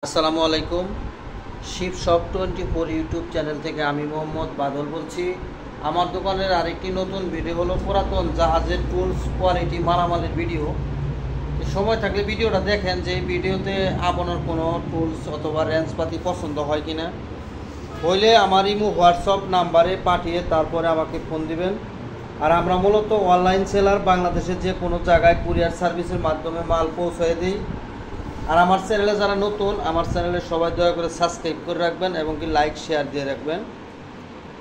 আসসালামু আলাইকুম। Shiva shop 24 YouTube channel থেকে আমি মোহাম্মদ বাদল বলছি। আমার দোকানের আরেকটি নতুন ভিডিও হলো পুরাতন জাহাজের টুলস কোয়ালিটি মালামালের ভিডিও। সময় থাকলে ভিডিওটা দেখেন যে এই ভিডিওতে আপনার কোনো টুলস অথবা রেঞ্জপাতি পছন্দ হয় কিনা। হইলে আমার ইমো হোয়াটসঅ্যাপ নাম্বারে পাঠিয়ে তারপরে আমাকে ফোন দিবেন। আর আমরা মূলত অনলাইন সেলার, বাংলাদেশের যে কোনো জায়গায় কুরিয়ার সার্ভিসের মাধ্যমে মাল পৌঁছায় দিই। আর আমার চ্যানেলে যারা নতুন, আমার চ্যানেলে সবাই দয়া করে সাবস্ক্রাইব করে রাখবেন এবং কি লাইক শেয়ার দিয়ে রাখবেন।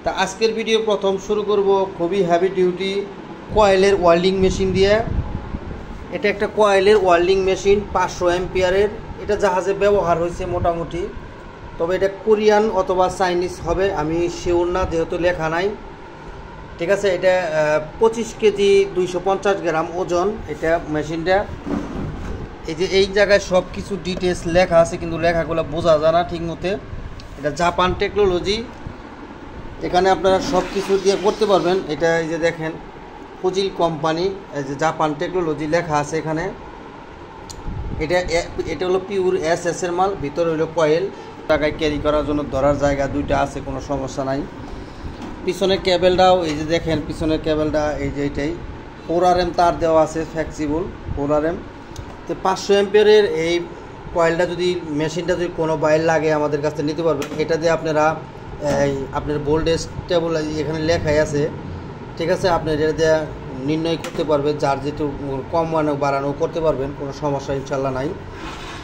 তা আজকের ভিডিও প্রথম শুরু করব খুবই হেভি ডিউটি কয়েলের ওয়েল্ডিং মেশিন দিয়ে। এটা একটা কয়েলের ওয়েল্ডিং মেশিন 500 অ্যাম্পিয়ারের। এটা জাহাজে ব্যবহার হয়েছে মোটামুটি, তবে এটা কোরিয়ান অথবা চাইনিজ হবে আমি শিওর না, যেহেতু লেখা নাই। ঠিক আছে, এটা 25 কেজি 250 গ্রাম ওজন এটা মেশিনটা। এই যে এই জায়গায় সব কিছু ডিটেলস লেখা আছে, কিন্তু লেখাগুলো বোঝা যায় না ঠিক মতে। এটা জাপান টেকনোলজি, এখানে আপনারা সব কিছু দিয়ে করতে পারবেন। এটা এই যে দেখেন ফুজিল কোম্পানি, এই যে জাপান টেকনোলজি লেখা আছে এখানে। এটা হলো পিওর এসএস এর মাল, ভিতরে হলো কয়েল। টাকায় ক্যারি করার জন্য ধরার জায়গা দুইটা আছে, কোনো সমস্যা নাই। পিছনের কেবেলটাও এই যে দেখেন, পিছনের কেবেলটা এই যে এটাই 4RM তার দেওয়া আছে, ফ্লেক্সিবল 4RM। তো 500 অ্যাম্পিয়ারের এই কয়েলটা যদি, মেশিনটা যদি কোনো বাইর লাগে আমাদের কাছে নিতে পারবেন। এটা দিয়ে আপনারা আপনার ভোল্টেজ টেবল এখানে লেখাই আছে, ঠিক আছে, আপনি এটা দিয়ে নির্ণয় করতে পারবেন, যার যেটু কমানো বাড়ানো করতে পারবেন, কোনো সমস্যা ইনশাল্লাহ নাই।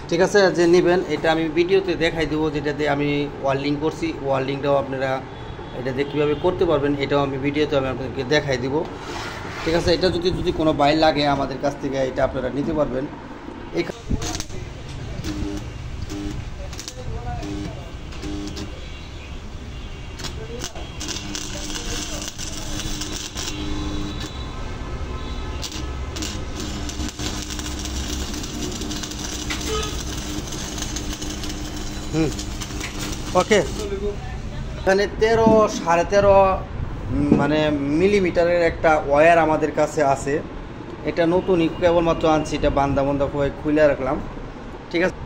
ঠিক আছে, যে নেবেন এটা আমি ভিডিওতে দেখাই দেবো, যেটা দিয়ে আমি ওয়েল্ডিং করছি। ওয়েল্ডিংটাও আপনারা এটা দিয়ে কীভাবে করতে পারবেন এটাও আমি ভিডিওতে আপনাদেরকে দেখাই দিব। ঠিক আছে, এটা যদি কোনো বাইর লাগে আমাদের কাছ থেকে এটা আপনারা নিতে পারবেন। ওকে, এখানে 13.5 মানে মিলিমিটারের একটা ওয়্যার আমাদের কাছে আছে। এটা নতুনই কেবলমাত্র আনছি, এটা বান্দা খুলে রাখলাম। ঠিক আছে,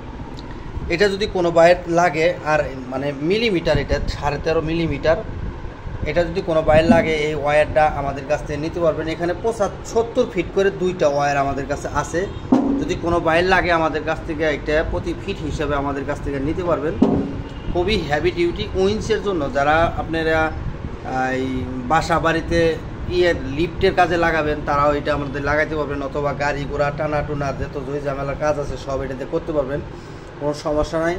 এটা যদি কোনো বাইর লাগে, আর মানে মিলিমিটার, এটা 13.5 মিলিমিটার, এটা যদি কোনো বাইর লাগে এই ওয়্যারটা আমাদের কাছ থেকে নিতে পারবেন। এখানে 75 ফিট করে দুইটা ওয়্যার আমাদের কাছে আছে। যদি কোনো বাইর লাগে আমাদের কাছ থেকে এটা প্রতি ফিট হিসাবে আমাদের কাছ থেকে নিতে পারবেন। খুবই হেভি ডিউটি উইন্সের জন্য, যারা আপনারা এই বাসা বাড়িতে লিফটের কাজে লাগাবেন তারাও এটা আমাদের লাগাইতে পারবেন, অথবা গাড়ি ঘোড়া টানা টুনা যত জয় ঝামেলার কাজ আছে সব এটাতে করতে পারবেন, কোনো সমস্যা নাই।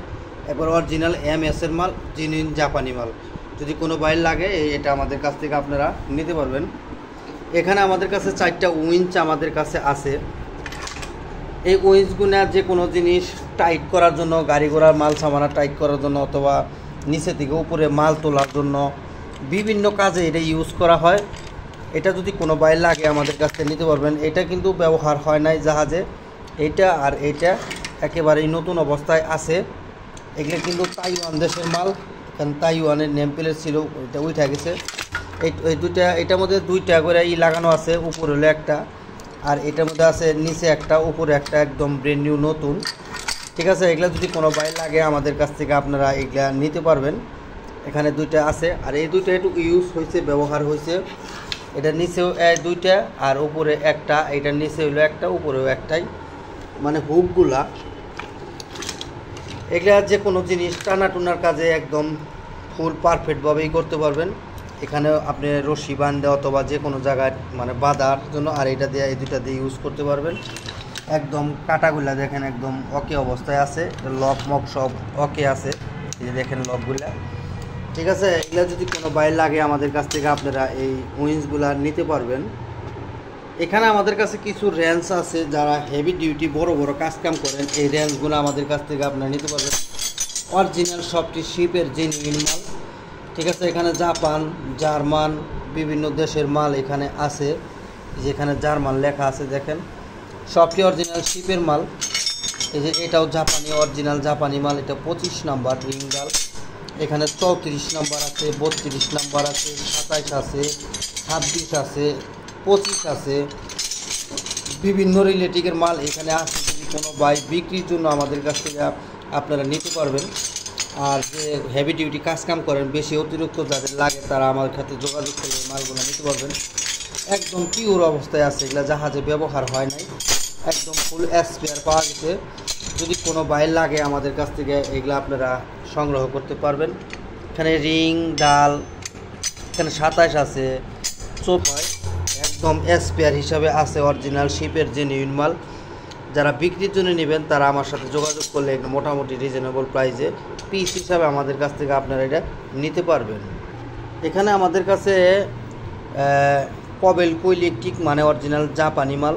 একবার অরিজিনাল MS এর মাল, জেনুইন জাপানি মাল। যদি কোনো বাইর লাগে এটা আমাদের কাছ থেকে আপনারা নিতে পারবেন। এখানে আমাদের কাছে 4টা উইঞ্চ আমাদের কাছে আছে। এই উইঞ্চগুলো যে কোনো জিনিস টাইট করার জন্য, গাড়ি ঘোড়ার মাল সামানা টাইট করার জন্য, অথবা নিচে থেকে উপরে মাল তোলার জন্য বিভিন্ন কাজে এটা ইউজ করা হয়। এটা যদি কোনো বাইর লাগে আমাদের কাছ থেকে নিতে পারবেন। এটা কিন্তু ব্যবহার হয় নাই জাহাজে, এটা আর এটা একেবারেই নতুন অবস্থায় আছে। এগুলো কিন্তু তাইওয়ান দেশের মাল, কারণ তাইওয়ানের নেম প্লেট ছিল, এটা উঠে গেছে। এই দুইটা, এটার মধ্যে 2টা করে লাগানো আছে, উপরে হলো একটা, আর এটার মধ্যে আছে নিচে একটা, উপরে একটা, একদম ব্র্যান্ড নিউ নতুন। ঠিক আছে, এগুলো যদি কোনো বাইর লাগে আমাদের কাছ থেকে আপনারা এগুলা নিতে পারবেন। এখানে 2টা আছে, আর এই 2টা একটু ইউজ হয়েছে, ব্যবহার হয়েছে। এটার নিচেও 2টা আর উপরে একটা, এটার নিচে হলো একটা, উপরেও একটাই, মানে হুকগুলা। এগুলা যে কোনো জিনিস টানা টুনার কাজে একদম ফুল পারফেক্টভাবেই করতে পারবেন। এখানে আপনি রশি বাঁধে অথবা যে কোনো জায়গায় মানে বাঁধার জন্য, আর এটা দিয়ে এই 2টা দিয়ে ইউজ করতে পারবেন। একদম কাটাগুলা দেখেন একদম ওকে অবস্থায় আছে, লক মক সব ওকে আছে, এই যে দেখেন লকগুলা। ঠিক আছে, এগুলা যদি কোনো বাইর লাগে আমাদের কাছ থেকে আপনারা এই উইন্সগুলা নিতে পারবেন। এখানে আমাদের কাছে কিছু রেঞ্জ আছে, যারা হেভি ডিউটি বড় বড় কাজ কাম করেন, এই রেঞ্জগুলো আমাদের কাছ থেকে আপনারা নিতে পারবেন। অরিজিনাল সবটি শিপের জেনুইন মাল। ঠিক আছে, এখানে জাপান, জার্মান, বিভিন্ন দেশের মাল এখানে আছে। যেখানে জার্মান লেখা আছে দেখেন, সবটি অরিজিনাল শিপের মাল। এই যে এটাও জাপানি, অরিজিনাল জাপানি মাল। এটা 25 নাম্বার রিঙ্গাল। এখানে 34 নাম্বার আছে, 32 নাম্বার আছে, 27 আছে, 26 আছে, 25 আছে, বিভিন্ন রিলেটিকের মাল এখানে আছে। যদি কোনো ভাই বিক্রির জন্য আমাদের কাছ থেকে আপনারা নিতে পারবেন। আর যে হেভি ডিউটি কাজ কাম করেন, বেশি অতিরিক্ত যাদের লাগে তারা আমার সাথে যোগাযোগ করলে মালগুলো নিতে পারবেন। একদম পিওর অবস্থায় আছে, এগুলো জাহাজে ব্যবহার হয় নাই, একদম ফুল স্পেয়ার পাওয়া গেছে। যদি কোনো বাইর লাগে আমাদের কাছ থেকে এগুলো আপনারা সংগ্রহ করতে পারবেন। এখানে রিং ডাল, এখানে 27 আছে, চোপ হয়, একদম স্পেয়ার হিসাবে আছে, অরিজিনাল শিপের জেনুইন মাল। যারা বিক্রির জন্য নেবেন তারা আমার সাথে যোগাযোগ করলে মোটামুটি রিজনেবল প্রাইসে পিস হিসাবে আমাদের কাছ থেকে আপনারা এটা নিতে পারবেন। এখানে আমাদের কাছে কবেল ইলেকট্রিক মানে অরিজিনাল জাপানি মাল।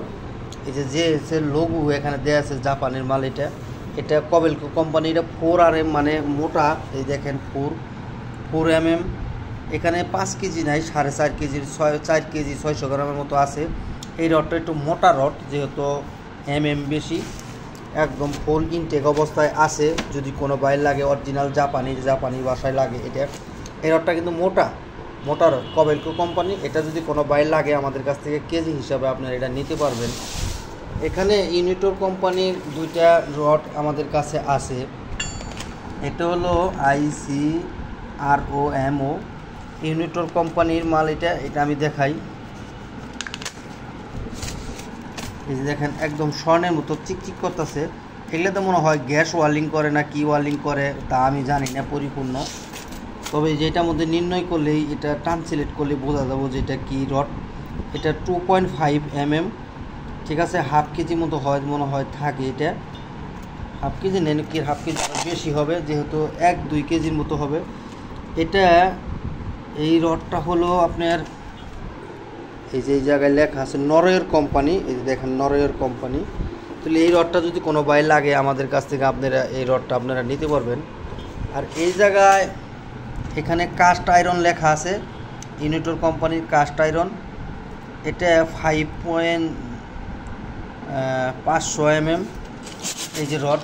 এই যে লোগো এখানে দেওয়া আছে জাপানের মাল। এটা কবেল কোম্পানি, এটা 4RM মানে মোটা, এই দেখেন 4mm। এখানে 5 কেজি নাই, 4.5 কেজির 4 কেজি 600 গ্রামের মতো আছে। এই রডটা একটু মোটা রড, যেহেতু বেশি, একদম ফুল ইনটেক অবস্থায় আছে। যদি কোনো বাইর লাগে অরিজিনাল জাপানি বাসায় লাগে এটা। এই রডটা কিন্তু মোটা রড, কবেলকো কোম্পানি। এটা যদি কোনো বাইর লাগে আমাদের কাছ থেকে কেজি হিসাবে আপনারা এটা নিতে পারবেন। এখানে ইউনিটর কোম্পানির 2টা রড আমাদের কাছে আছে। এটা হলো ICROMO ইউনিটর কোম্পানির মাল। এটা আমি দেখাই। এই যে দেখেন একদম স্বর্ণের মতো চিকচিক করতেছে। এগুলোতে মনে হয় গ্যাস ওয়ার্লিং করে না কি ওয়ার্লিং করে তা আমি জানি না পরিপূর্ণ, তবে যেটার মধ্যে নির্ণয় করলেই এটা ট্রান্সলেট করলে বোঝা যাবো যে এটা কী রড। এটা 2.5mm, ঠিক আছে। হাফ কেজি মতো হয় মনে হয় থাকে। এটা হাফ কেজি নেন কি, হাফ কেজি বেশি হবে, যেহেতু 1-2 কেজির মতো হবে এটা। এই রডটা হলো আপনার, এই যে এই জায়গায় লেখা আছে নরওয়ের কোম্পানি, এই যে দেখেন নরওয়ের কোম্পানি। তাহলে এই রডটা যদি কোনো বাই লাগে আমাদের কাছ থেকে আপনারা এই রডটা আপনারা নিতে পারবেন। আর এই জায়গায় এখানে কাস্ট আয়রন লেখা আছে, ইউনিটর কোম্পানির কাস্ট আয়রন। এটা 500mm এই যে রড।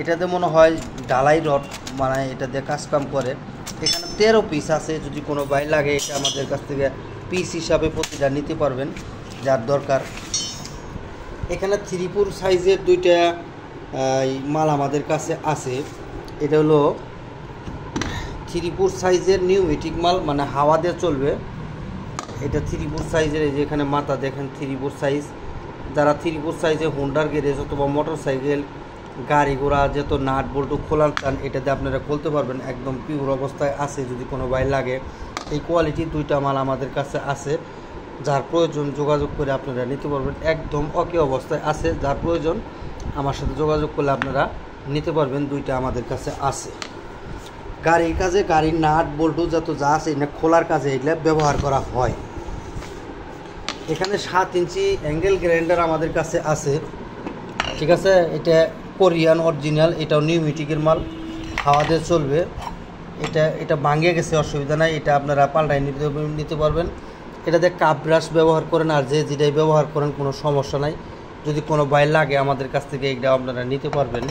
এটাতে মনে হয় ডালাই রড, মানে এটা দিয়ে কাজ কাম করে। এখানে 13 পিস আছে, যদি কোনো বাই লাগে এটা আমাদের কাছ থেকে পিস হিসাবে প্রতিটা নিতে পারবেন যার দরকার। এখানে 3/4 সাইজের 2টা মাল আমাদের কাছে আছে। এটা হলো 3/4 সাইজের নিউমেটিক মাল, মানে হাওয়া দিয়ে চলবে। এটা 3/4 সাইজের, এই যে এখানে মাথা দেখেন 3/4 সাইজ। যারা 3/4 সাইজে হোন্ডার গ্যারেজ অথবা মোটর সাইকেল গাড়ি ঘোড়া যত নাট বল্টু খোলার চান এটাতে আপনারা খুলতে পারবেন। একদম পিওর অবস্থায় আছে, যদি কোনো বাই লাগে। এই কোয়ালিটির 2টা মাল আমাদের কাছে আছে, যার প্রয়োজন যোগাযোগ করে আপনারা নিতে পারবেন। একদম ওকে অবস্থায় আছে, যার প্রয়োজন আমার সাথে যোগাযোগ করলে আপনারা নিতে পারবেন। 2টা আমাদের কাছে আছে। গাড়ির কাজে, গাড়ির নাট বল্টু যত যা আছে এটা খোলার কাজে এগুলো ব্যবহার করা হয়। এখানে 7 ইঞ্চি অ্যাঙ্গেল গ্রাইন্ডার আমাদের কাছে আছে, ঠিক আছে। এটা কোরিয়ান অরিজিনাল, এটাও নিউমেটিকের মাল, হাওয়া দিয়ে চলবে। এটা ভাঙে গেছে, অসুবিধা নাই, এটা আপনারা পাল্টাই নিতে পারবেন। এটাতে কাপ ব্রাশ ব্যবহার করেন, আর যেটাই ব্যবহার করেন কোনো সমস্যা নাই। যদি কোনো বাইর লাগে আমাদের কাছ থেকে এটা আপনারা নিতে পারবেন।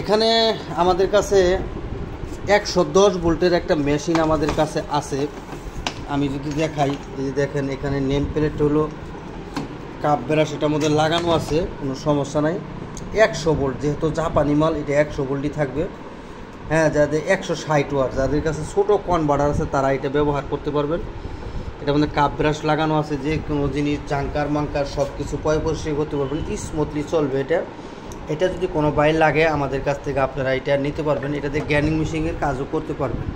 এখানে আমাদের কাছে 110 ভোল্টের একটা মেশিন আমাদের কাছে আছে। আমি যদি দেখাই, এই যে দেখেন এখানে নেম প্লেট হলো কাপ ব্রাশ এটার মধ্যে লাগানো আছে, কোনো সমস্যা নাই। 100 ভোল্ট, যেহেতু জাপানি মাল এটা 100 ভোল্টই থাকবে। হ্যাঁ, যাদের 160 ওয়াট, যাদের কাছে ছোটো কনভার্টার আছে তারা এটা ব্যবহার করতে পারবেন। এটার মধ্যে কাপ ব্রাশ লাগানো আছে, যে কোনো জিনিস জাঙ্কার মাঙ্কার সব কিছু পরিষ্কার করতে পারবেন, স্মুথলি চলবে এটা যদি কোনো বাইর লাগে আমাদের কাছ থেকে আপনারা এটা নিতে পারবেন। এটাতে গ্যানিং মেশিনের কাজও করতে পারবেন।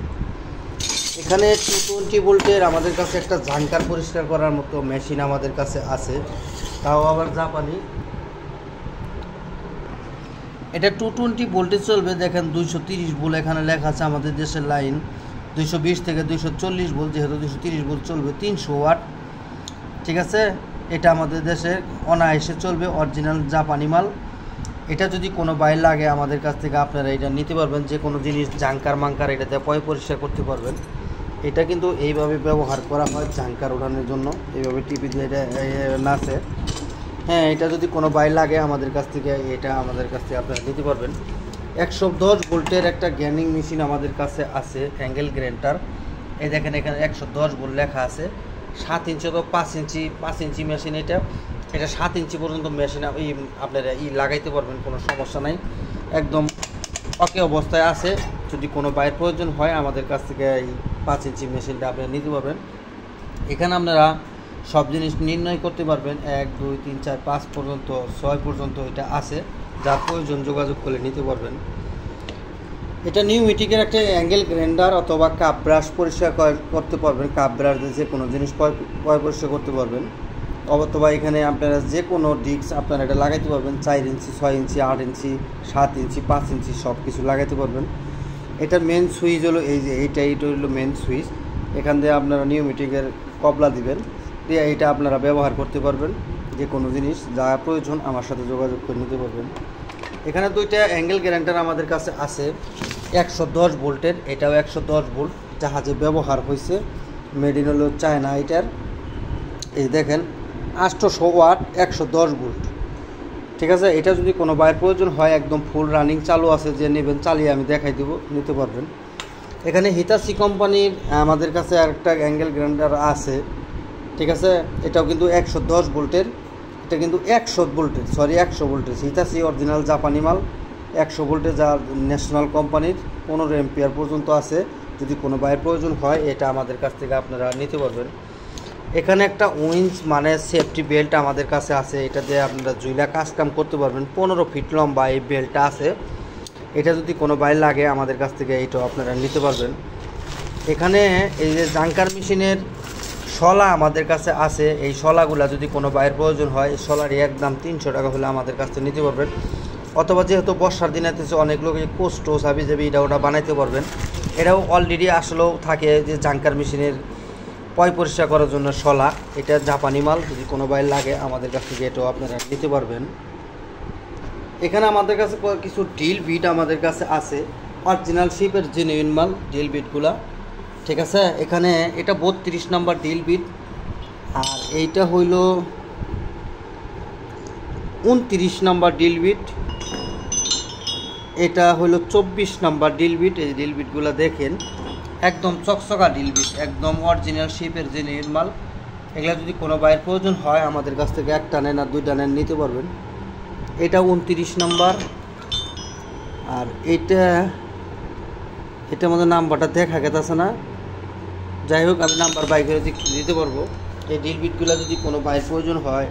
এখানে 220 ভোল্টের আমাদের কাছে একটা জাঙ্কার পরিষ্কার করার মতো মেশিন আমাদের কাছে আছে, তাও আবার জাপানি। এটা 220 ভোল্টে চলবে। দেখেন 230 ভোল্ট এখানে লেখা আছে, আমাদের দেশের লাইন 220 থেকে 240 ভোল্ট, যেহেতু 230 ভোল্ট চলবে 300 ওয়াট, ঠিক আছে। এটা আমাদের দেশের অনায়াসে চলবে, অরিজিনাল জাপানি মাল। এটা যদি কোনো বাইর লাগে আমাদের কাছ থেকে আপনারা এটা নিতে পারবেন। যে কোনো জিনিস জাঙ্কার মাঙ্কার এটাতে পরিষ্কার করতে পারবেন। এটা কিন্তু এইভাবে ব্যবহার করা হয় জাঙ্কার ওঠানোর জন্য, এইভাবে টিপি দিয়ে এটা নাচে। হ্যাঁ, এটা যদি কোনো বাইর লাগে আমাদের কাছ থেকে এটা আমাদের কাছ থেকে আপনারা নিতে পারবেন। 110 ভোল্টের একটা গ্যানিং মেশিন আমাদের কাছে আছে, অ্যাঙ্গেল গ্রাইন্ডার। এই দেখেন এখানে 110 ভোল্ট লেখা আছে। 7 ইঞ্চি তো 5 ইঞ্চি মেশিন এটা। এটা 7 ইঞ্চি পর্যন্ত মেশিন আপনারা লাগাইতে পারবেন, কোনো সমস্যা নাই, একদম ওকে অবস্থায় আছে। যদি কোনো বাইরের প্রয়োজন হয় আমাদের কাছ থেকে এই 5 ইঞ্চি মেশিনটা আপনারা নিতে পারবেন। এখানে আপনারা সব জিনিস নির্ণয় করতে পারবেন, 1 2 3 4 5 পর্যন্ত 6 পর্যন্ত এটা আছে, যার প্রয়োজন যোগাযোগ করে নিতে পারবেন। এটা নিউমেটিকের একটা অ্যাঙ্গেল গ্রাইন্ডার অথবা কাপ ব্রাশ পরিষ্কার করতে পারবেন, কাপ ব্রাশ দিয়ে যে কোনো জিনিস পরিষ্কার করতে পারবেন, অথবা এখানে আপনারা যে কোনো ডিস্ক আপনারা এটা লাগাইতে পারবেন, 4 ইঞ্চি 6 ইঞ্চি 8 ইঞ্চি 7 ইঞ্চি 5 ইঞ্চি সব কিছু লাগাইতে পারবেন। এটার মেন সুইচ হলো এই যে এইটা হলো মেন সুইচ, এখান দিয়ে আপনারা নিউমেটিকের কবলা দিবেন, দিয়ে এইটা আপনারা ব্যবহার করতে পারবেন, যে কোনো জিনিস যা প্রয়োজন আমার সাথে যোগাযোগ করে নিতে পারবেন। এখানে দুইটা অ্যাঙ্গেল গ্রাইন্ডার আমাদের কাছে আছে, 110 ভোল্টের, এটাও 110 ভোল্ট, জাহাজে ব্যবহার হয়েছে, মেড ইন হলো চায়না। এটার এই দেখেন 800 ওয়াট 110 ভোল্ট, ঠিক আছে। এটা যদি কোনো বাইরের প্রয়োজন হয় একদম ফুল রানিং চালু আছে, যে নেবেন চালিয়ে আমি দেখাই দেব, নিতে পারবেন। এখানে হিতাচি কোম্পানির আমাদের কাছে আরেকটা অ্যাঙ্গেল গ্রাইন্ডার আছে, ঠিক আছে। এটাও কিন্তু 110 ভোল্টের, এটা কিন্তু 100 ভোল্টের, সরি 100 ভোল্টের, হিতাচি অরিজিনাল জাপানি মাল, 100 ভোল্টের, যা ন্যাশনাল কোম্পানির, 15 এম্পিয়ার পর্যন্ত আছে। যদি কোনো বাইরের প্রয়োজন হয় এটা আমাদের কাছ থেকে আপনারা নিতে পারবেন। এখানে একটা উইন্স মানে সেফটি বেল্ট আমাদের কাছে আছে, এটা দিয়ে আপনারা জুইলা কাজ কাম করতে পারবেন, 15 ফিট লম্বা এই বেল্টটা আছে। এটা যদি কোনো বাইর লাগে আমাদের কাছ থেকে এইটাও আপনারা নিতে পারবেন। এখানে এই যে জাঙ্কার মেশিনের শলা আমাদের কাছে আছে, এই শলাগুলা যদি কোনো বাইরের প্রয়োজন হয় এই শলারই একদম 300 টাকা হলে আমাদের কাছ থেকে নিতে পারবেন। অথবা যেহেতু বর্ষার দিন আছে অনেক লোক কোস্টো সাবি যাবি এটা ওটা বানাইতে পারবেন। এটাও অলরেডি আসলেও থাকে যে জাঙ্কার মেশিনের পরিষ্কার করার জন্য শলা, এটা জাপানি মাল, যদি কোনো বাইর লাগে আমাদের কাছ থেকে এটাও আপনারা নিতে পারবেন। এখানে আমাদের কাছে কিছু ডিল বিট আমাদের কাছে আছে, অরিজিনাল শিপের জেনুইন মাল ডিল বিটগুলা, ঠিক আছে। এখানে এটা 32 নাম্বার ডিল বিট, আর এইটা হইল 29 নাম্বার ডিল বিট, এটা হইল 24 নাম্বার ডিল বিট। এই ডিল বিটগুলো দেখেন একদম চকচকা ডিল বিট, একদম অরিজিনাল শিপের জেনুইন মাল। এগুলা যদি কোনো বাইরের প্রয়োজন হয় আমাদের কাছ থেকে 1 টানেন আর 2 টানেন নিতে পারবেন। এটা 29 নাম্বার, আর এটা আমাদের নাম্বারটা দেখা গেছে না, যাই হোক আমি নাম্বার বাই করে দিতে পারবো। এই ডিল বিটগুলো যদি কোনো বাইরের প্রয়োজন হয়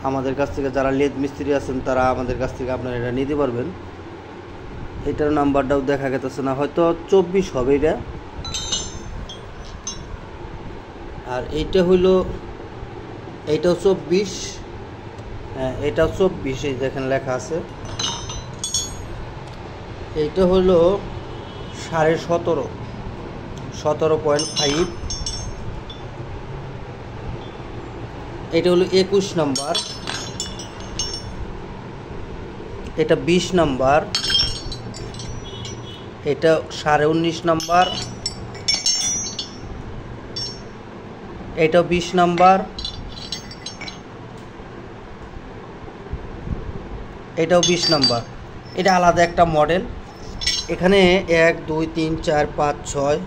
আমাদের কাছ থেকে, যারা লেদ মিস্ত্রি আছেন তারা আমাদের কাছ থেকে আপনারা এটা নিতে পারবেন। এটার নাম্বারটাও দেখা গেছে না, হয়তো 24 হবে এটা। আর এইটা হইল, এইটাও 24, হ্যাঁ এটাও 24, এই যেখানে লেখা আছে। এইটা হলো 17.5, 17.5। এটা হলো 21 নাম্বার, এটা 20 নাম্বার, এটা 19.5 নাম্বার, এটাও 20 নাম্বার, এটাও 20 নাম্বার। এটা আলাদা একটা মডেল। এখানে 1 2 3 4 5 6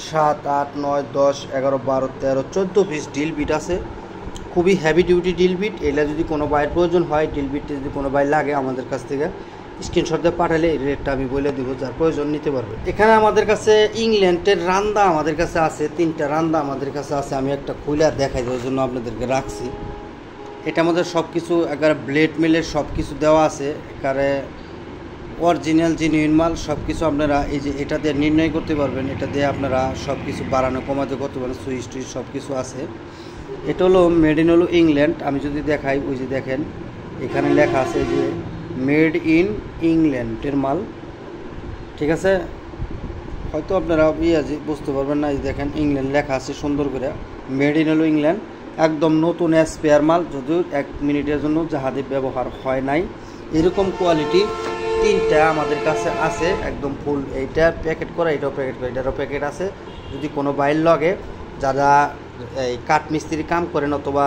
7 8 9 10 11 12 13 14 পিস ডিল বিট আছে, খুবই হেভি ডিউটি ডিল বিট। এগুলা যদি কোনো বাইরের প্রয়োজন হয়, ডিল বিটটা যদি কোনো বাইর লাগে আমাদের কাছ থেকে স্ক্রিনশট দিয়ে পাঠালে এই রেটটা আমি বলে দেবো, যার প্রয়োজন নিতে পারবে। এখানে আমাদের কাছে ইংল্যান্ডের রান্দা আমাদের কাছে আছে, 3টা রান্দা আমাদের কাছে আছে, আমি একটা খুলে দেখাই দেওয়ার জন্য আপনাদেরকে রাখছি। এটা আমাদের সব কিছু একবারে ব্লেড মিলের সব কিছু দেওয়া আছে, একারে অরিজিনাল জেনুইন মাল, সব কিছু আপনারা এই যে এটা দিয়ে নির্ণয় করতে পারবেন, এটা দিয়ে আপনারা সব কিছু বাড়ানো কমাতে করতে পারেন, সুইচ টুইচ সব কিছু আছে। এটা হলো মেড ইন হলো ইংল্যান্ড, আমি যদি দেখাই ওই যে দেখেন এখানে লেখা আছে যে মেড ইন ইংল্যান্ডের মাল, ঠিক আছে। হয়তো আপনারা বুঝতে পারবেন না, এই দেখেন ইংল্যান্ড লেখা আছে সুন্দর করে, মেড ইন হলো ইংল্যান্ড, একদম নতুন স্পেয়ার মাল, যদিও 1 মিনিটের জন্য জাহাজে ব্যবহার হয় নাই। এরকম কোয়ালিটি 3টা আমাদের কাছে আছে একদম ফুল, এইটা প্যাকেট করা, এটাও প্যাকেট করা, এটারও প্যাকেট আছে। যদি কোনো বাইর লগে যারা এই কাঠ মিস্ত্রি কাম করেন অথবা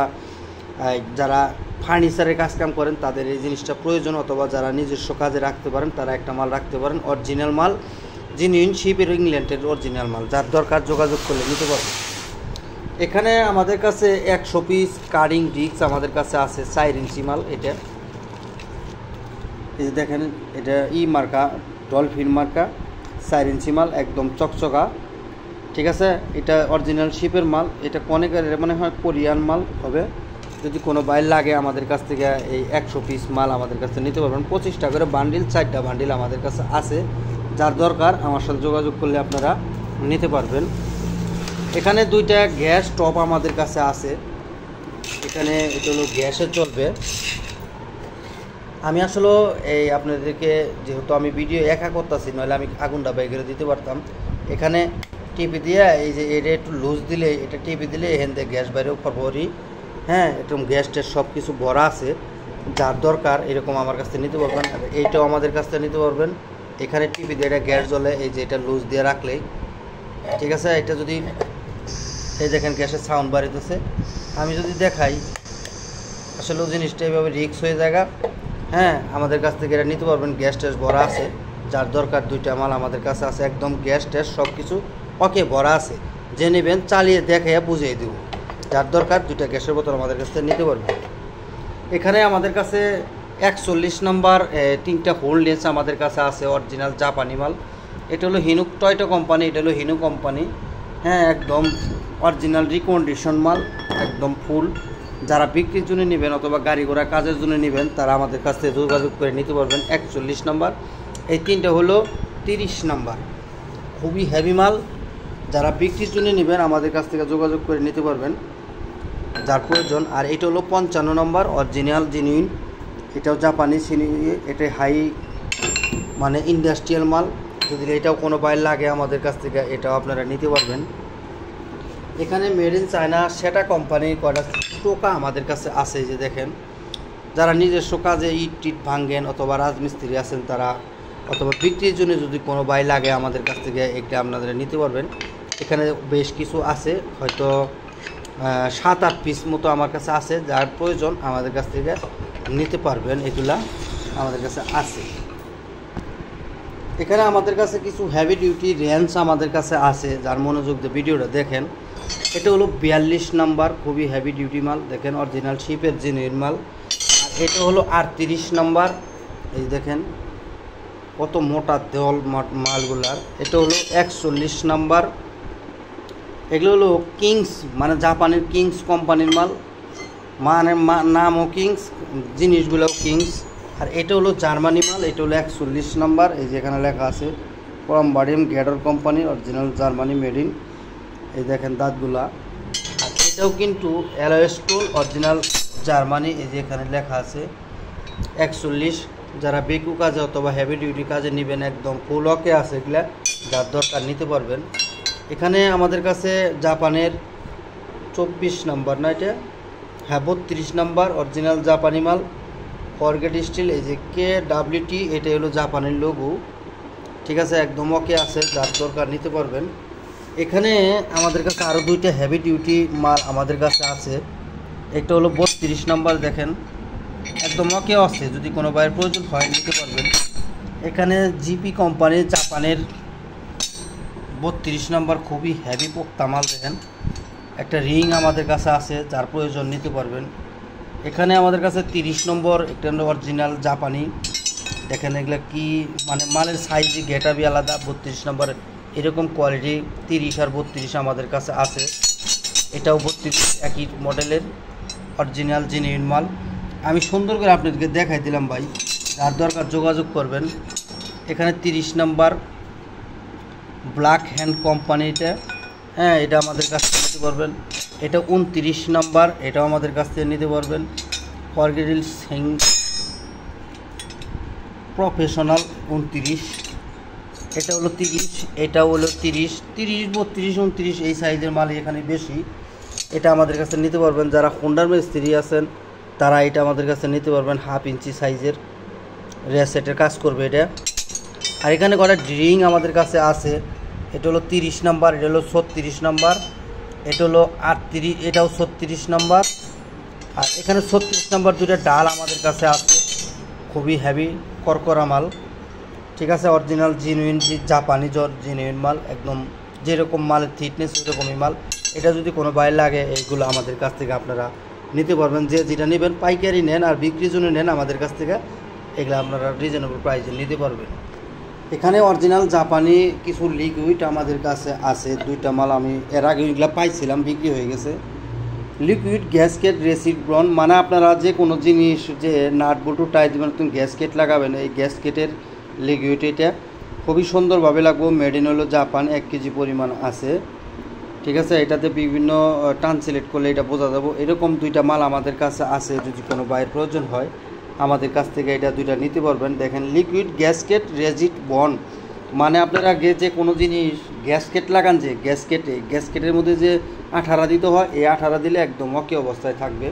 যারা ফার্নিচারের কাজ কাম করেন তাদের এই জিনিসটা প্রয়োজন, অথবা যারা নিজস্ব কাজে রাখতে পারেন তারা একটা মাল রাখতে পারেন, অরিজিনাল মাল, জেনুইন শিপের ইংল্যান্ডের অরিজিনাল মাল, যার দরকার যোগাযোগ করলে নিতে পারবেন। এখানে আমাদের কাছে 100 পিস কাটিং ডিস্ক আমাদের কাছে আছে 4 ইঞ্চি মাল। এটা এই যে দেখেন, এটা মার্কা, ডলফিন মার্কা 4 ইঞ্চি মাল, একদম চকচকা। ঠিক আছে, এটা অরিজিনাল শিপের মাল। এটা কনেকের মনে হয় কোরিয়ান মাল হবে। যদি কোনো বাইর লাগে আমাদের কাছ থেকে এই 100 পিস মাল আমাদের কাছে নিতে পারবেন। 25 টাকা করে বান্ডিল, 4টা বান্ডিল আমাদের কাছে আছে। যার দরকার আমার সাথে যোগাযোগ করলে আপনারা নিতে পারবেন। এখানে 2টা গ্যাস টপ আমাদের কাছে আছে। এখানে এটা হলো গ্যাসে চলবে। আমি আসলে এই আপনাদেরকে, যেহেতু আমি ভিডিও একা করতেছি, নইলে আমি আগুনটা বাইরে দিতে পারতাম। এখানে টিপি দিয়ে এই যে এটা একটু লুজ দিলে, এটা টিপি দিলে এখান থেকে গ্যাস বাইরেও পরপরই, হ্যাঁ, এরকম গ্যাস টেস সব কিছু ভরা আছে। যার দরকার এরকম আমার কাছ থেকে নিতে পারবেন। আর এইটাও আমাদের কাছ থেকে নিতে পারবেন। এখানে টিপি দিয়ে এটা গ্যাস জ্বলে, এই যে এটা লুজ দিয়ে রাখলেই, ঠিক আছে। এটা যদি এই দেখেন গ্যাসের সাউন্ড বাড়িতেছে। আমি যদি দেখাই, আসলে জিনিসটা এইভাবে রিক্স হয়ে যায়। হ্যাঁ, আমাদের কাছ থেকে এটা নিতে পারবেন। গ্যাস টেস ভরা আছে। যার দরকার 2টা মাল আমাদের কাছে আছে, একদম গ্যাস টেস সব কিছু ওকে ভরা আছে। যে নেবেন চালিয়ে দেখাইয়া বুঝিয়ে দেব। যার দরকার 2টা গ্যাসের বোতল আমাদের কাছ থেকে নিতে পারবেন। এখানে আমাদের কাছে 41 নম্বর 3টা হোল্ড লেন্স আমাদের কাছে আছে, অরিজিনাল জাপানি মাল। এটা হলো হিনুক টয়টো কোম্পানি, এটা হলো হিনু কোম্পানি। হ্যাঁ, একদম অরিজিনাল রিকন্ডিশন মাল, একদম ফুল। যারা বিক্রির জন্য নেবেন অথবা গাড়ি ঘোড়া কাজের জন্য নেবেন, তারা আমাদের কাছ থেকে যোগাযোগ করে নিতে পারবেন। 41 নম্বর। এই 3টা হলো 30 নম্বর, খুবই হেভি মাল। যারা বিক্রির জন্য নেবেন আমাদের কাছ থেকে যোগাযোগ করে নিতে পারবেন যার প্রয়োজন। আর এটা হলো 55 নম্বর, অরিজিনাল জেনুইন। এটাও জাপানি চিনি, এটা হাই মানে ইন্ডাস্ট্রিয়াল মাল। যদি এটাও কোনো বাইর লাগে আমাদের কাছ থেকে এটাও আপনারা নিতে পারবেন। এখানে মেড ইন চায়না সেটা কোম্পানির কটা টোকা আমাদের কাছে আছে। যে দেখেন, যারা নিজস্ব কাজে ইট টিট ভাঙ্গেন অথবা রাজমিস্ত্রি আছেন তারা, অথবা বিক্রির জন্য যদি কোনো বাই লাগে আমাদের কাছ থেকে এটা আপনারা নিতে পারবেন। এখানে বেশ কিছু আছে, হয়তো 7-8 পিস মতো আমার কাছে আছে। যার প্রয়োজন আমাদের কাছ থেকে নিতে পারবেন, এগুলা আমাদের কাছে আছে। এখানে আমাদের কাছে কিছু হেভি ডিউটি রেঞ্জ আমাদের কাছে আছে। যার মনোযোগ দিয়ে ভিডিওটা দেখেন। এটা হলো 42 নম্বর, খুবই হেভি ডিউটি মাল। দেখেন, অরিজিনাল শিপের জেনুইন মাল। আর এটা হলো 38 নম্বর। এই দেখেন কত মোটা দেওয়াল মালগুলার। এটা হলো 41 নম্বর। এগুলো হলো কিংস, মানে জাপানের কিংস কোম্পানির মাল। মানে নামও কিংস, জিনিসগুলোও কিংস। আর এটা হলো জার্মানি মাল। এটা হলো 41 নম্বর। এই যে এখানে লেখা আছে কম্বাডিম গ্যাডর company, original Germany made in. এই দেখেন দাঁতগুলা। আর এটাও কিন্তু অ্যালয় স্টোন, অরিজিনাল জার্মানি। এই যে এখানে লেখা আছে 41। যারা বেকু কাজে অথবা হেভি ডিউটি কাজে নেবেন, একদম ফুল ওকে আছে এগুলা। যার দরকার নিতে পারবেন। এখানে আমাদের কাছে জাপানের 24 নম্বর না, এটা হ্যাঁ 32 নম্বর, অরিজিনাল জাপানি মাল, ফরগেট স্টিল। এই যে KWT, এটা হলো জাপানের লোগো। ঠিক আছে, একদম ওকে আছে। যার দরকার নিতে পারবেন। এখানে আমাদের কাছে আরও 2টা হেভি ডিউটি মাল আমাদের কাছে আছে। একটা হলো 32 নম্বর। দেখেন, একদম ওকে আছে। যদি কোনো বাইরের প্রয়োজন হয় নিতে পারবেন। এখানে জিপি কোম্পানির জাপানের 32 নম্বর, খুবই হেভি পোক্তা মাল। দেখেন, একটা রিং আমাদের কাছে আছে। যার প্রয়োজন নিতে পারবেন। এখানে আমাদের কাছে 30 নম্বর, একটা অরিজিনাল জাপানি। দেখেন এগুলো কি মানে মালের সাইজই গেটাবি আলাদা। 32 নম্বর এরকম কোয়ালিটি 30 আর 32 আমাদের কাছে আছে। এটাও 32, একই মডেলের অরিজিনাল জেনুইন মাল। আমি সুন্দর করে আপনাদেরকে দেখাই দিলাম ভাই। যার দরকার যোগাযোগ করবেন। এখানে 30 নম্বর ব্ল্যাক হ্যান্ড কোম্পানিটা, হ্যাঁ, এটা আমাদের কাছ থেকে নিতে পারবেন। এটা 29 নম্বর, এটাও আমাদের কাছ থেকে নিতে পারবেন। ফরগেডিল সিং প্রফেশনাল 29। এটা হলো 30, এটাও হলো 30, 32, 29 এই সাইজের মাল এখানে বেশি। এটা আমাদের কাছে নিতে পারবেন। যারা হোন্ডার মিস্ত্রি আছেন তারা এটা আমাদের কাছে নিতে পারবেন। 1/2 ইঞ্চি সাইজের রেসেটের কাজ করবে এটা। আর এখানে কটা ড্রিং আমাদের কাছে আছে। এটা হলো 30 নম্বর, এটা হলো 36 নম্বর, এটা হলো 38, এটাও 36 নম্বর। আর এখানে 36 নম্বর 2টা ডাল আমাদের কাছে আছে, খুবই হেভি করকরা মাল। ঠিক আছে, অরিজিনাল জেনুইন জাপানি জেনুইন মাল। একদম যেরকম মালের থিকনেস ওরকমই মাল। এটা যদি কোনো বাইরে লাগে এইগুলো আমাদের কাছ থেকে আপনারা নিতে পারবেন। যে যেটা নেবেন পাইকারি নেন আর বিক্রির জন্য নেন আমাদের কাছ থেকে এগুলো আপনারা রিজনেবল প্রাইসে নিতে পারবেন। এখানে অরিজিনাল জাপানি কিছু লিকুইড আমাদের কাছে আছে, দুইটা মাল আমি এর আগে এগুলো পাইছিলাম, বিক্রি হয়ে গেছে। লিকুইড গ্যাসকেট রেসিড ব্রন, মানে আপনারা যে কোনো জিনিস যে নাট বল্টু টাইট দেবেন তুমি গ্যাসকেট লাগাবেন, এই গ্যাসকেটের লিকুইড এটা খুবই সুন্দরভাবে লাগবে। মেড ইন হলো জাপান, 1 কেজি পরিমাণ আছে, ঠিক আছে। এটাতে বিভিন্ন ট্রান্সলেট করলে এটা বোঝা যাবো। এরকম দুইটা মাল আমাদের কাছে আছে, যদি কোনো বাইরের প্রয়োজন হয় আমাদের কাছ থেকে এটা দুইটা নিতে পারবেন। দেখেন লিকুইড গ্যাসকেট রেজিট বন, মানে আপনারা আগে যে কোনো জিনিস গ্যাসকেট লাগান, যে গ্যাসকেটের মধ্যে যে আঠারা দিতে হয়, এই আঠারা দিলে একদম ওকে অবস্থায় থাকবে।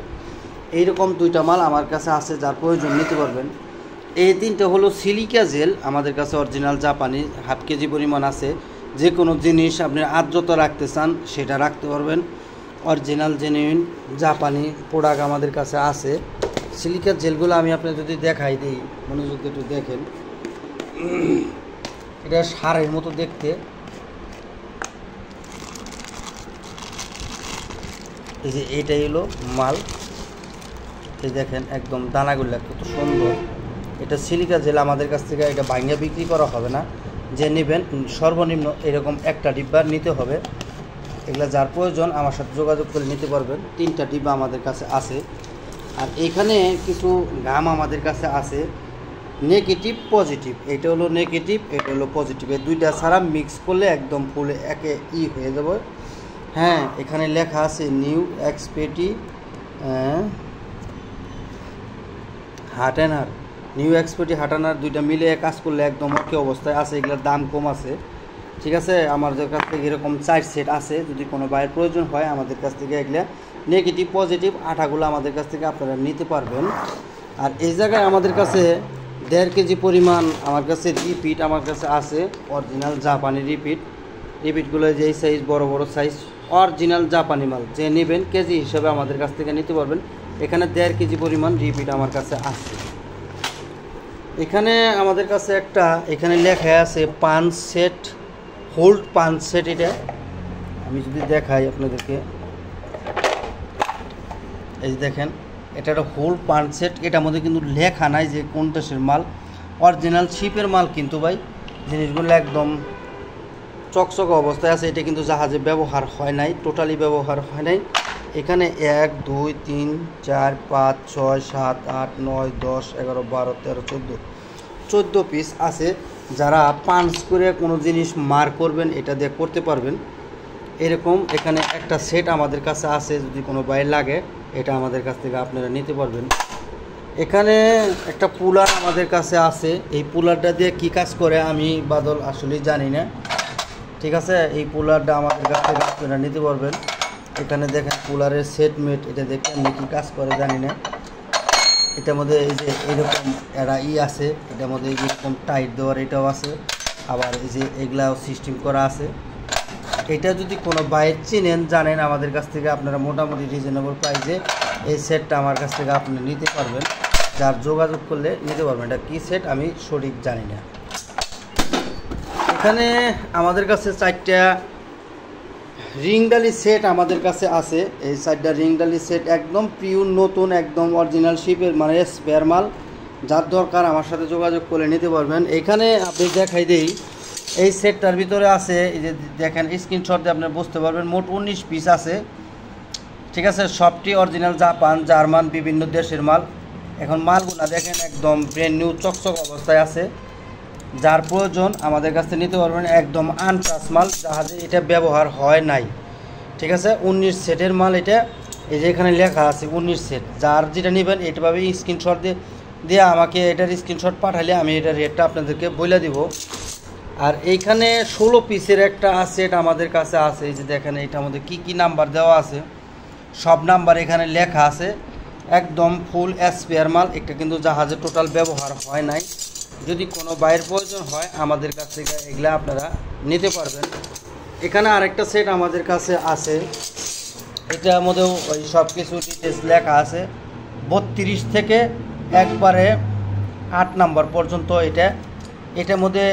এইরকম দুইটা মাল আমার কাছে আছে, যার প্রয়োজন নিতে পারবেন। এই তিনটা হলো সিলিকা জেল আমাদের কাছে অরিজিনাল জাপানি, 1/2 কেজি পরিমাণ আছে। যে কোনো জিনিস আপনি আর্দ্রতা রাখতে চান সেটা রাখতে পারবেন। অরিজিনাল জেনুইন জাপানি প্রোডাক্ট আমাদের কাছে আছে। সিলিকার জেলগুলো আমি আপনার যদি দেখাই দিই, মনোযোগ একটু দেখেন, এটা সারের মতো দেখতে। এই যে এইটাই হলো মাল, এই দেখেন একদম দানাগুলো কত সুন্দর। এটা সিলিকা জেল আমাদের কাছ থেকে এটা ভাঙিয়ে বিক্রি করা হবে না, যে নেবেন সর্বনিম্ন এরকম একটা ডিব্বা নিতে হবে। এগুলো যার প্রয়োজন আমার সাথে যোগাযোগ করে নিতে পারবেন। 3টা ডিব্বা আমাদের কাছে আছে। আর এইখানে কিছু গাম আমাদের কাছে আছে, নেগেটিভ পজিটিভ, এটা হলো নেগেটিভ, এটা হলো পজিটিভ, এই দুইটা ছাড়া মিক্স করলে একদম ফুলে একে হয়ে যাবে। হ্যাঁ, এখানে লেখা আছে নিউ এক্সপেটি হাটেনার, নিউ এক্সপেটি হাটানার, দুইটা মিলে কাজ করলে একদম ওকে অবস্থায় আছে। এগুলোর দাম কম আছে, ঠিক আছে। আমাদের কাছ থেকে এরকম 4 সেট আছে, যদি কোনো বাইরের প্রয়োজন হয় আমাদের কাছ থেকে এগুলো নেগেটিভ পজিটিভ আঠাগুলো আমাদের কাছ থেকে আপনারা নিতে পারবেন। আর এই জায়গায় আমাদের কাছে 1.5 কেজি পরিমাণ আমার কাছে রিপিট আমার কাছে আছে, অরিজিনাল জাপানি রিপিটগুলো যেই সাইজ বড় বড় সাইজ, অরিজিনাল জাপানি মাল, যে নেবেন কেজি হিসেবে আমাদের কাছ থেকে নিতে পারবেন। এখানে 1.5 কেজি পরিমাণ রিপিট আমার কাছে আছে। এখানে আমাদের কাছে একটা এখানে লেখা আছে punch set, hold punch set. এটা আমি যদি দেখাই আপনাদেরকে, এই যে দেখেন এটা একটা হোল্ড পাঞ্চ সেট। এটার মধ্যে কিন্তু লেখা নাই যে কোন দেশের মাল, অরিজিনাল শিপের মাল কিন্তু ভাই, জিনিসগুলো একদম চকচক অবস্থায় আছে। এটা কিন্তু জাহাজে ব্যবহার হয় নাই, টোটালি ব্যবহার হয় নাই। এখানে 1 2 3 4 5 6 7 8 9 10 11 12 13 14 পিস আছে। যারা পাঞ্চ করে কোনো জিনিস মার করবেন এটা দিয়ে করতে পারবেন। এরকম এখানে একটা সেট আমাদের কাছে আছে, যদি কোনো বাইরে লাগে এটা আমাদের কাছ থেকে আপনারা নিতে পারবেন। এখানে একটা পুলার আমাদের কাছে আছে, এই পুলারটা দিয়ে কী কাজ করে আমি বাদল আসলে জানি না, ঠিক আছে। এই পুলারটা আমাদের কাছ থেকে আপনারা নিতে পারবেন। এখানে দেখেন পুলারের সেট মেট, এটা দেখে আমি কী কাজ করে জানি না। এটার মধ্যে এই যে এরকম এরা আছে, এটার মধ্যে এরকম টাইট দেওয়ার এটাও আছে, আবার এই যে এগুলাও সিস্টেম করা আছে। এটা যদি কোনো বাইরে চিনেন জানেন আমাদের কাছ থেকে আপনারা মোটামুটি রিজনেবল প্রাইসে এই সেটটা আমার কাছ থেকে আপনি নিতে পারবেন, যার যোগাযোগ করলে নিতে পারবেন। এটা কী সেট আমি সঠিক জানি না। এখানে আমাদের কাছে 4টা রিংডালি সেট আমাদের কাছে আছে। এই 4টা রিংডালি সেট একদম পিওর নতুন, একদম অরিজিনাল শিপের, মানে স্পেয়ার মাল। যার দরকার আমার সাথে যোগাযোগ করে নিতে পারবেন। এখানে আপনি দেখাই দেই, এই সেটটার ভিতরে আছে, এই যে দেখেন স্ক্রিনশট দিয়ে আপনারা বুঝতে পারবেন, মোট 19 পিস আছে, ঠিক আছে। সবটি অরিজিনাল জাপান, জার্মান, বিভিন্ন দেশের মাল। এখন মালগুলো দেখেন একদম ব্র্যান্ড নিউ চকচক অবস্থায় আছে। যার প্রয়োজন আমাদের কাছে নিতে পারবেন, একদম আনটাচ মাল, জাহাজে এটা ব্যবহার হয় নাই, ঠিক আছে। 19 সেটের মাল এটা, এই যে এখানে লেখা আছে 19 সেট। যার যেটা নেবেন এইভাবে স্ক্রিনশট দিয়ে আমাকে এটার স্ক্রিনশট পাঠালে আমি এটার রেটটা আপনাদেরকে বলে দিব। আর এইখানে 16 পিসের একটা সেট আমাদের কাছে আছে। এই যে দেখেন এটার মধ্যে কী কী নাম্বার দেওয়া আছে, সব নাম্বার এখানে লেখা আছে, একদম ফুল স্পেয়ার মাল। এটা কিন্তু জাহাজে টোটাল ব্যবহার হয় নাই। যদি কোনো বাইরের প্রয়োজন হয় আমাদের কাছ থেকে এগুলা আপনারা নিতে পারবেন। এখানে আরেকটা সেট আমাদের কাছে আছে, এটার মধ্যেও ওই সব কিছু ডিটেলস লেখা আছে। 32 থেকে একবারে 8 নাম্বার পর্যন্ত এটার মধ্যে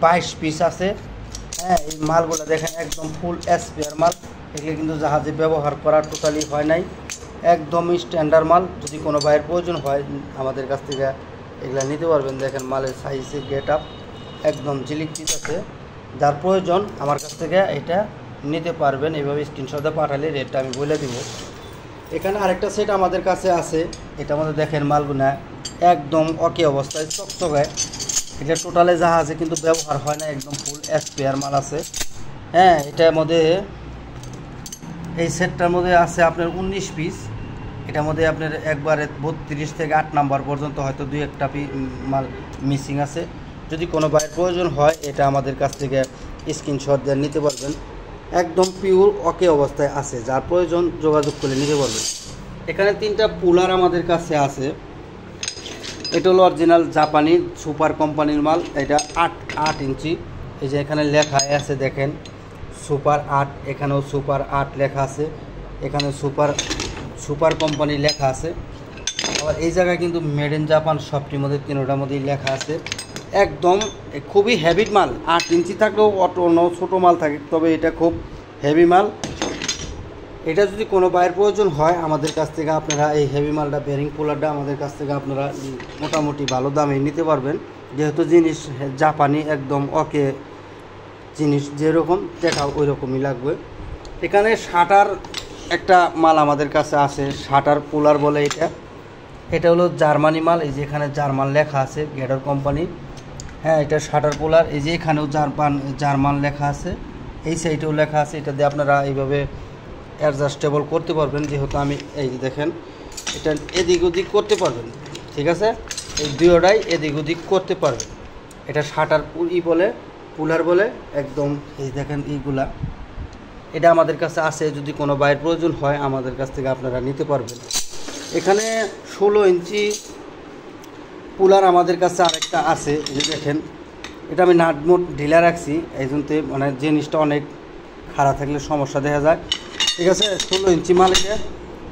22 পিস আছে। হ্যাঁ, এই মালগুলো দেখেন একদম ফুল স্পেয়ার মাল, এগুলো কিন্তু জাহাজে ব্যবহার করা টোটালি হয় নাই, একদমই স্ট্যান্ডার্ড মাল। যদি কোনো ভাইয়ের প্রয়োজন হয় আমাদের কাছ থেকে এগুলো নিতে পারবেন। দেখেন মালের সাইজে গেট আপ একদম ঝিলিকটিত আছে। যার প্রয়োজন আমার কাছ থেকে এটা নিতে পারবেন। এইভাবে স্ক্রিনশটে পাঠালে রেটটা আমি বলে দিব। এখানে আরেকটা সেট আমাদের কাছে আছে, এটার মধ্যে দেখেন মালগুনা একদম ওকে অবস্থায় চকচকায়। এটা টোটালে জাহাজে কিন্তু ব্যবহার হয় না, একদম ফুল স্পেয়ার মাল আছে। হ্যাঁ, এটার মধ্যে এই সেটটার মধ্যে আছে আপনার 19 পিস। এটার মধ্যে আপনার একবারে 32 থেকে 8 নাম্বার পর্যন্ত হয়তো 2-1টা মাল মিসিং আছে। যদি কোনো বাইরের প্রয়োজন হয় এটা আমাদের কাছ থেকে স্ক্রিনশট দিয়ে নিতে পারবেন। একদম পিওর ওকে অবস্থায় আছে, যার প্রয়োজন যোগাযোগ করে নিতে পারবেন। এখানে 3টা পুলার আমাদের কাছে আছে। এটা হলো অরিজিনাল জাপানি সুপার কোম্পানির মাল। এটা 8 ইঞ্চি। এই যে এখানে লেখা আছে দেখেন সুপার 8, এখানেও সুপার 8 লেখা আছে, এখানে সুপার কোম্পানি লেখা আছে। আবার এই জায়গায় কিন্তু মেড ইন জাপান সবটির মধ্যে 3টার মধ্যেই লেখা আছে। একদম খুবই হেভি মাল। 8 ইঞ্চি থাকলেও অন্য ছোটো মাল থাকে, তবে এটা খুব হেভি মাল। এটা যদি কোনো বাইরের প্রয়োজন হয় আমাদের কাছ থেকে আপনারা এই হেভি মালটা বেরিং পোলারটা আমাদের কাছ থেকে আপনারা মোটামুটি ভালো দামে নিতে পারবেন। যেহেতু জিনিস জাপানি একদম ওকে জিনিস, যেরকম দেখা ওই রকমই লাগবে। এখানে শাটার একটা মাল আমাদের কাছে আছে, শাটার পোলার বলে এটা হলো জার্মানি মাল। এই যে এখানে জার্মান লেখা আছে, গেডর কোম্পানি। হ্যাঁ, এটা শাটার পোলার। এই যে এখানেও জার্মান লেখা আছে, এই সাইডেও লেখা আছে। এটা দিয়ে আপনারা এইভাবে অ্যাডজাস্টেবল করতে পারবেন। যেহেতু আমি এই দেখেন এটা এদিক ওদিক করতে পারবেন, ঠিক আছে। এই দুয়োটাই এদিক ওদিক করতে পারবেন। এটা শাটার বলে, পুলার বলে একদম। এই দেখেন এইগুলা, এটা আমাদের কাছে আছে। যদি কোনো বাইরের প্রয়োজন হয় আমাদের কাছ থেকে আপনারা নিতে পারবেন। এখানে 16 ইঞ্চি পুলার আমাদের কাছে আরেকটা আছে। এই যে দেখেন, এটা আমি নাটমোট ঢিলা রাখছি, এই জন্য মানে জিনিসটা অনেক খারাপ থাকলে সমস্যা দেখা যায়, ঠিক আছে। 16 ইঞ্চি মাল। এটা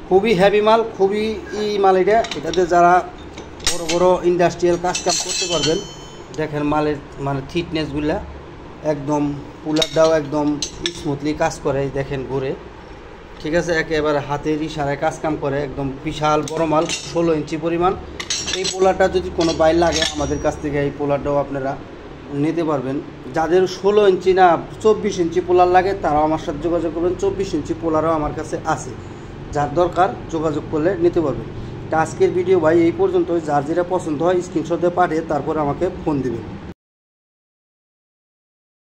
খুবই হেভি মাল, খুবই মাল। এটাতে যারা বড় বড় ইন্ডাস্ট্রিয়াল কাজকাম করতে পারবেন। দেখেন মালের মানে থিকনেসগুলা একদম, পুলারটাও একদম স্মুথলি কাজ করে। দেখেন ঘুরে, ঠিক আছে। একেবারে হাতের ইশারায় কাজকাম করে, একদম বিশাল বড় মাল, 16 ইঞ্চি পরিমাণ। এই পোলারটা যদি কোনো বাইর লাগে আমাদের কাছ থেকে এই পোলারটাও আপনারা নিতে পারবেন। যাদের 16 ইঞ্চি না 24 ইঞ্চি পোলার লাগে তারাও আমার সাথে যোগাযোগ করবেন। 24 ইঞ্চি পোলারও আমার কাছে আছে, যার দরকার যোগাযোগ করলে নিতে পারবেন। আজকের ভিডিও ভাই এই পর্যন্ত। যার যেটা পছন্দ হয় স্ক্রিনশট দিয়ে পাঠিয়ে তারপরে আমাকে ফোন দিবেন।